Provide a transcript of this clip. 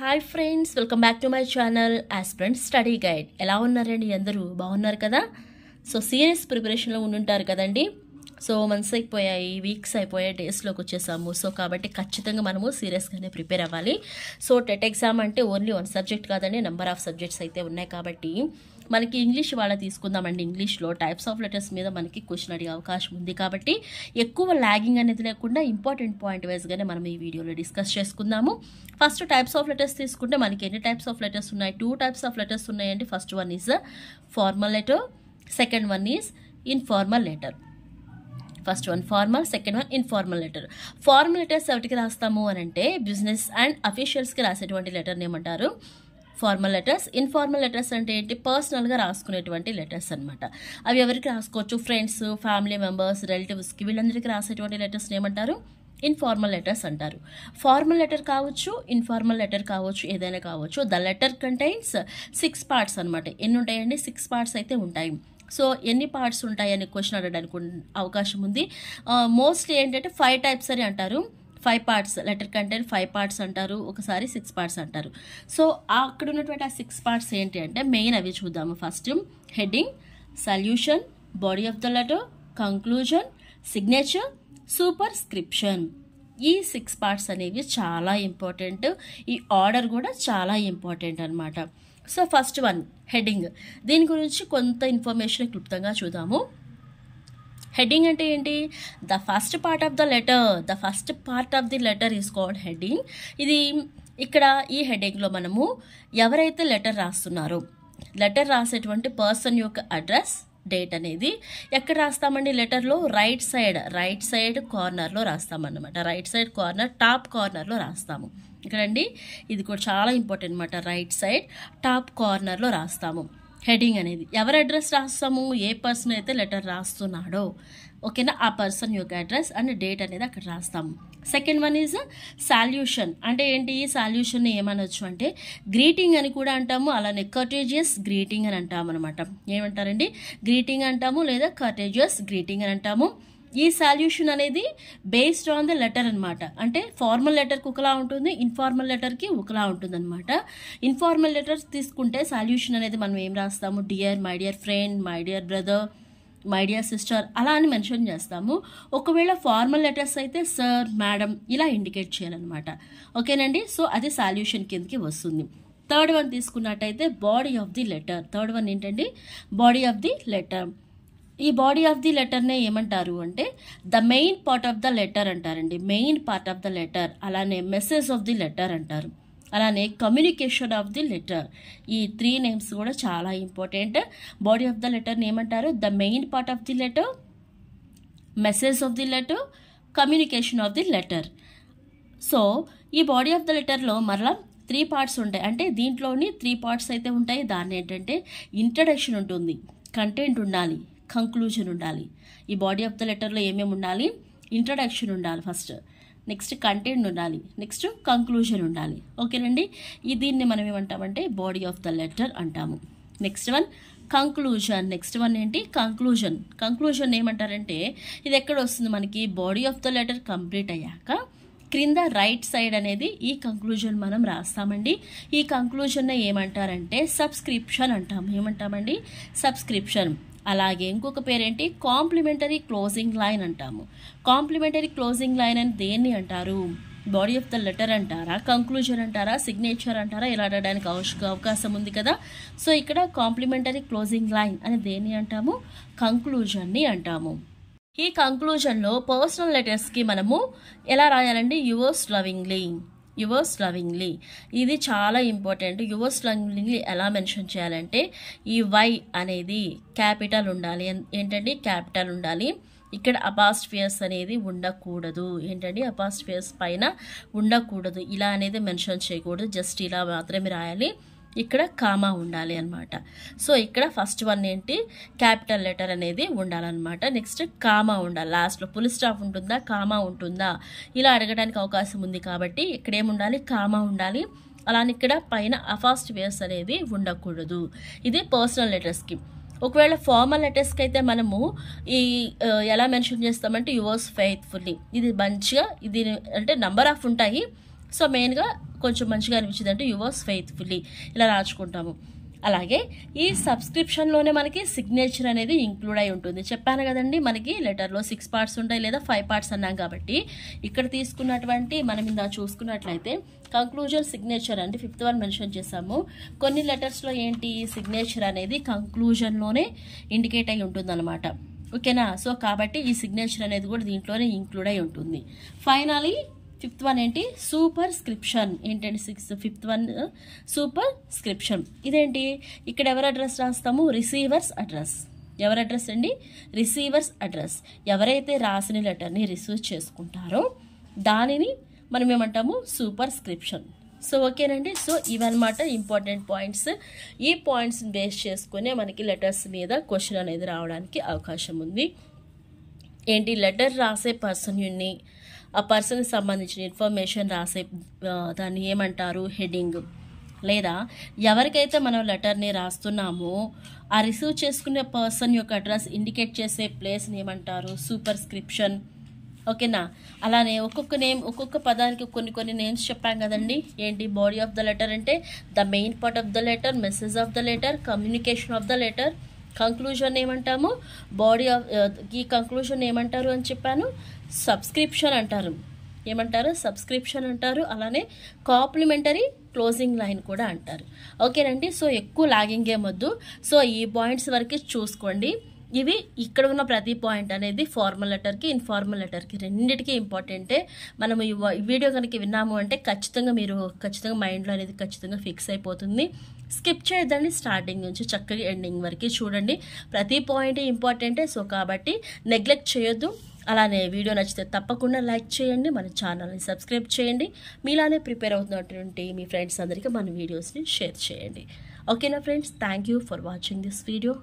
Hi friends, welcome back to my channel aspirant study guide. ఎలా ఉన్నారండి? అందరూ బాగున్నారు కదా? సో సీరియస్ ప్రిపరేషన్లో ఉండుంటారు కదండి. సో మంత్స్ అయిపోయాయి, వీక్స్ అయిపోయాయి, డేస్లోకి వచ్చేసాము. సో కాబట్టి ఖచ్చితంగా మనము సీరియస్గానే ప్రిపేర్ అవ్వాలి. సో టెట్ ఎగ్జామ్ అంటే ఓన్లీ వన్ సబ్జెక్ట్ కాదండి, నెంబర్ ఆఫ్ సబ్జెక్ట్స్ అయితే ఉన్నాయి. కాబట్టి మనకి ఇంగ్లీష్ వాళ్ళ తీసుకుందామండి. ఇంగ్లీష్లో టైప్స్ ఆఫ్ లెటర్స్ మీద మనకి క్వశ్చన్ అడిగే అవకాశం ఉంది. కాబట్టి ఎక్కువ లాగింగ్ అనేది లేకుండా ఇంపార్టెంట్ పాయింట్ వైజ్గానే మనం ఈ వీడియోలో డిస్కస్ చేసుకుందాము. ఫస్ట్ టైప్స్ ఆఫ్ లెటర్స్ తీసుకుంటే మనకి ఎన్ని టైప్స్ ఆఫ్ లెటర్స్ ఉన్నాయి? 2 టైప్స్ ఆఫ్ లెటర్స్ ఉన్నాయండి. First one is formal letter, second one is informal letter. First one formal, second one informal letter. Formal letters ఎవరికి రాస్తాము అని అంటే బిజినెస్ అండ్ అఫీషియల్స్కి రాసేటువంటి లెటర్ని ఏమంటారు? Formal letters. ఇన్ఫార్మల్ లెటర్స్ అంటే ఏంటి? పర్సనల్గా రాసుకునేటువంటి లెటర్స్ అనమాట. అవి ఎవరికి రాసుకోవచ్చు? ఫ్రెండ్స్, ఫ్యామిలీ మెంబర్స్, రిలేటివ్స్కి, వీళ్ళందరికీ రాసేటువంటి లెటర్స్ని ఏమంటారు? ఇన్ఫార్మల్ లెటర్స్ అంటారు. ఫార్మల్ లెటర్ కావచ్చు, ఇన్ఫార్మల్ లెటర్ కావచ్చు, ఏదైనా కావచ్చు. ద లెటర్ కంటైన్స్ 6 పార్ట్స్ అనమాట. ఎన్ని ఉంటాయండి? 6 పార్ట్స్ అయితే ఉంటాయి. సో ఎన్ని పార్ట్స్ ఉంటాయని క్వశ్చన్ అడగడానికి అవకాశం ఉంది. మోస్ట్లీ ఏంటంటే 5 టైప్స్ అని అంటారు. 5 పార్ట్స్, లెటర్ కంటైన్ 5 పార్ట్స్ అంటారు, ఒకసారి 6 పార్ట్స్ అంటారు. సో అక్కడ ఉన్నటువంటి ఆ 6 పార్ట్స్ ఏంటి అంటే మెయిన్ అవి చూద్దాము. First heading, salutation, body of the letter, conclusion, signature, superscription. ఈ 6 పార్ట్స్ అనేవి చాలా ఇంపార్టెంట్. ఈ ఆర్డర్ కూడా చాలా ఇంపార్టెంట్ అనమాట. So first one heading. దీని గురించి కొంత ఇన్ఫర్మేషన్ క్లుప్తంగా చూద్దాము. హెడ్డింగ్ అంటే ఏంటి? The first part of the letter. The first part of the letter is called heading. ఇది ఇక్కడ ఈ హెడ్డింగ్లో మనము ఎవరైతే లెటర్ రాస్తున్నారో, లెటర్ రాసేటువంటి పర్సన్ యొక్క అడ్రస్, డేట్ అనేది ఎక్కడ రాస్తామండి? లెటర్లో రైట్ సైడ్ కార్నర్లో రాస్తామన్నమాట. రైట్ సైడ్ కార్నర్, టాప్ కార్నర్లో రాస్తాము. ఇక్కడండి ఇది కూడా చాలా ఇంపార్టెంట్ అనమాట. రైట్ సైడ్ టాప్ కార్నర్లో రాస్తాము హెడ్డింగ్ అనేది. ఎవరి అడ్రస్ రాస్తాము? ఏ పర్సన్ అయితే లెటర్ రాస్తున్నాడో, ఓకేనా, ఆ పర్సన్ యొక్క అడ్రస్ అండ్ డేట్ అనేది అక్కడ రాస్తాము. Second one is solution. అంటే ఏంటి? ఈ సాల్యూషన్ని ఏమనొచ్చు అంటే గ్రీటింగ్ అని కూడా అంటాము, అలానే కర్టేజియస్ గ్రీటింగ్ అని అంటాము అనమాట. ఏమంటారండి? గ్రీటింగ్ అంటాము, లేదా కర్టేజియస్ గ్రీటింగ్ అని అంటాము. ఈ సాల్యూషన్ అనేది బేస్డ్ ఆన్ ద లెటర్ అనమాట. అంటే ఫార్మల్ లెటర్కి ఒకలా ఉంటుంది, ఇన్ఫార్మల్ లెటర్కి ఒకలా ఉంటుంది అనమాట. ఇన్ఫార్మల్ లెటర్స్ తీసుకుంటే సాల్యూషన్ అనేది మనం ఏం రాస్తాము? Dear, my dear friend, my dear brother, my dear sister, అలా అని మెన్షన్ చేస్తాము. ఒకవేళ ఫార్మల్ లెటర్స్ అయితే సార్, మేడం ఇలా ఇండికేట్ చేయాలన్నమాట. ఓకేనండి. సో అది సాల్యూషన్ కిందకి వస్తుంది. థర్డ్ వన్ తీసుకున్నట్టయితే body of the letter. Third one ఏంటండి? Body of the letter. ఈ బాడీ ఆఫ్ ది లెటర్నే ఏమంటారు అంటే the main part of the letter అంటారండి. Main part of the letter, అలానే మెసేజ్ ఆఫ్ ది లెటర్ అంటారు, అలానే కమ్యూనికేషన్ ఆఫ్ ది లెటర్. ఈ 3 నేమ్స్ కూడా చాలా ఇంపార్టెంట్. బాడీ ఆఫ్ ద లెటర్ని ఏమంటారు? The main part of the letter, message of the letter, communication of the letter. So ఈ body of the లెటర్లో మరలా 3 పార్ట్స్ ఉంటాయి. అంటే దీంట్లోని 3 పార్ట్స్ అయితే ఉంటాయి. దాన్ని ఏంటంటే ఇంట్రడక్షన్ ఉంటుంది, కంటెంట్ ఉండాలి, కంక్లూజన్ ఉండాలి. ఈ బాడీ ఆఫ్ ద లెటర్లో ఏమేమి ఉండాలి? ఇంట్రడక్షన్ ఉండాలి ఫస్ట్, నెక్స్ట్ కంటెంట్ ఉండాలి, నెక్స్ట్ కంక్లూజన్ ఉండాలి. ఓకేనండి. దీన్ని మనం ఏమంటామంటే బాడీ ఆఫ్ ద లెటర్ అంటాము. Next one conclusion. Next one ఏంటి? కంక్లూజన్. కంక్లూజన్ ఏమంటారంటే ఇది ఎక్కడ వస్తుంది మనకి? Body of the letter complete అయ్యాక క్రింద రైట్ సైడ్ అనేది ఈ కంక్లూజన్ మనం రాస్తామండి. ఈ కంక్లూజన్ ఏమంటారంటే సబ్స్క్రిప్షన్ అంటాము. ఏమంటామండి? సబ్స్క్రిప్షన్. అలాగే ఇంకొక పేరేంటి? కాంప్లిమెంటరీ క్లోజింగ్ లైన్ అంటాము. కాంప్లిమెంటరీ క్లోజింగ్ లైన్ అని దేన్ని అంటారు? బాడీ ఆఫ్ ద లెటర్ అంటారా, కంక్లూజన్ అంటారా, సిగ్నేచర్ అంటారా? ఇలా అడగడానికి అవకాశం ఉంది కదా. సో ఇక్కడ కాంప్లిమెంటరీ క్లోజింగ్ లైన్ అని దేన్ని అంటాము? కంక్లూజన్ని అంటాము. ఈ కంక్లూజన్లో పర్సనల్ లెటర్స్కి మనము ఎలా రాయాలండి? Yours lovingly, yours lovingly. ఇది చాలా ఇంపార్టెంట్. యువర్స్ లవింగ్లీ ఎలా మెన్షన్ చేయాలంటే ఈ వై అనేది క్యాపిటల్ ఉండాలి. ఏంటండి? క్యాపిటల్ ఉండాలి. ఇక్కడ అపాస్ట్రిఫియస్ అనేది ఉండకూడదు. ఏంటండి? అపాస్ట్రిఫియస్ పైన ఉండకూడదు. ఇలా అనేది మెన్షన్ చేయకూడదు, జస్ట్ ఇలా మాత్రమే రాయాలి. ఇక్కడ కామా ఉండాలి అనమాట. సో ఇక్కడ ఫస్ట్ వన్ ఏంటి? క్యాపిటల్ లెటర్ అనేది ఉండాలన్నమాట. నెక్స్ట్ కామా ఉండాలి. లాస్ట్లో ఫుల్ స్టాప్ ఉంటుందా, కామా ఉంటుందా, ఇలా అడగడానికి అవకాశం ఉంది. కాబట్టి ఇక్కడ ఏముండాలి? కామా ఉండాలి. అలానే ఇక్కడ పైన అపాస్ట్రిఫియస్ అనేది ఉండకూడదు. ఇది పర్సనల్ లెటర్స్కి. ఒకవేళ ఫార్మల్ లెటర్స్కి అయితే మనము ఈ ఎలా మెన్షన్ చేస్తామంటే యువర్స్ ఫెయిత్ఫుల్లీ. ఇది మంచిగా, ఇది అంటే నంబర్ ఆఫ్ ఉంటాయి, సో మెయిన్గా కొంచెం మంచిగా అనిపించింది అంటే యువర్స్ ఫెయిత్ఫుల్లీ ఇలా రాసుకుంటాము. అలాగే ఈ సబ్స్క్రిప్షన్లోనే మనకి సిగ్నేచర్ అనేది ఇంక్లూడ్ అయి ఉంటుంది. చెప్పాను కదండి, మనకి లెటర్లో 6 పార్ట్స్ ఉంటాయి లేదా 5 పార్ట్స్ అన్నాం కాబట్టి ఇక్కడ తీసుకున్నటువంటి మనం ఇందా చూసుకున్నట్లయితే కంక్లూజన్ సిగ్నేచర్ అంటే 5th వన్ మెన్షన్ చేసాము. కొన్ని లెటర్స్లో ఏంటి సిగ్నేచర్ అనేది కంక్లూజన్లోనే ఇండికేట్ అయి ఉంటుంది అనమాట. ఓకేనా? సో కాబట్టి ఈ సిగ్నేచర్ అనేది కూడా దీంట్లోనే ఇంక్లూడ్ అయి ఉంటుంది. ఫైనలీ 5th వన్ ఏంటి సూపర్ స్క్రిప్షన్. ఏంటంటే 5th వన్ సూపర్ స్క్రిప్షన్. ఇదేంటి ఇక్కడ ఎవరి అడ్రస్ రాస్తాము? Receivers address. ఎవరి అడ్రస్ అండి? Receivers address. ఎవరైతే రాసిన లెటర్ని రిసీవ్ చేసుకుంటారో దానిని మనం ఏమంటాము? సూపర్ స్క్రిప్షన్. సో ఓకేనండి. సో ఇవన్నమాట ఇంపార్టెంట్ పాయింట్స్. ఈ పాయింట్స్ని బేస్ చేసుకునే మనకి లెటర్స్ మీద క్వశ్చన్ అనేది రావడానికి అవకాశం ఉంది. ఏంటి లెటర్ రాసే పర్సన్ని ఆ పర్సన్కి సంబంధించిన ఇన్ఫర్మేషన్ రాసే దాన్ని ఏమంటారు? హెడ్డింగ్. లేదా ఎవరికైతే మనం లెటర్ని రాస్తున్నామో ఆ రిసీవ్ చేసుకునే పర్సన్ యొక్క అడ్రస్ ఇండికేట్ చేసే ప్లేస్ని ఏమంటారు? సూపర్ స్క్రిప్షన్. ఓకేనా? అలానే ఒక్కొక్క పదానికి కొన్ని నేమ్స్ చెప్పాం కదండి. ఏంటి? బాడీ ఆఫ్ ద లెటర్ అంటే the main part of the letter, message of the letter, communication of the letter. Conclusion ఏమంటాము? బాడీ ఆఫ్ ఈ కంక్లూజన్ ఏమంటారు అని చెప్పాను? సబ్స్క్రిప్షన్ అంటారు. ఏమంటారు? సబ్స్క్రిప్షన్ అంటారు. అలానే కాంప్లిమెంటరీ క్లోజింగ్ లైన్ కూడా అంటారు. ఓకేనండి. సో ఎక్కువ లాగింగ్ ఏమొద్దు. సో ఈ పాయింట్స్ వరకు చూసుకోండి. ఇవి ఇక్కడ ఉన్న ప్రతి పాయింట్ అనేది ఫార్మల్ లెటర్కి ఇన్ఫార్మల్ లెటర్కి రెండింటికి ఇంపార్టెంటే. మనము ఈ వీడియో కనుక విన్నాము అంటే ఖచ్చితంగా మైండ్లో అనేది ఖచ్చితంగా ఫిక్స్ అయిపోతుంది. స్కిప్ చేయొద్దండి. స్టార్టింగ్ నుంచి చక్కగా ఎండింగ్ వరకు చూడండి. ప్రతి పాయింట్ ఇంపార్టెంటే. సో కాబట్టి నెగ్లెక్ట్ చేయొద్దు. అలానే వీడియో నచ్చితే తప్పకుండా లైక్ చేయండి. మన ఛానల్ని సబ్స్క్రైబ్ చేయండి. మీలానే ప్రిపేర్ అవుతున్నటువంటి మీ ఫ్రెండ్స్ అందరికీ మన వీడియోస్ని షేర్ చేయండి. ఓకేనా friends? Thank you for watching this video.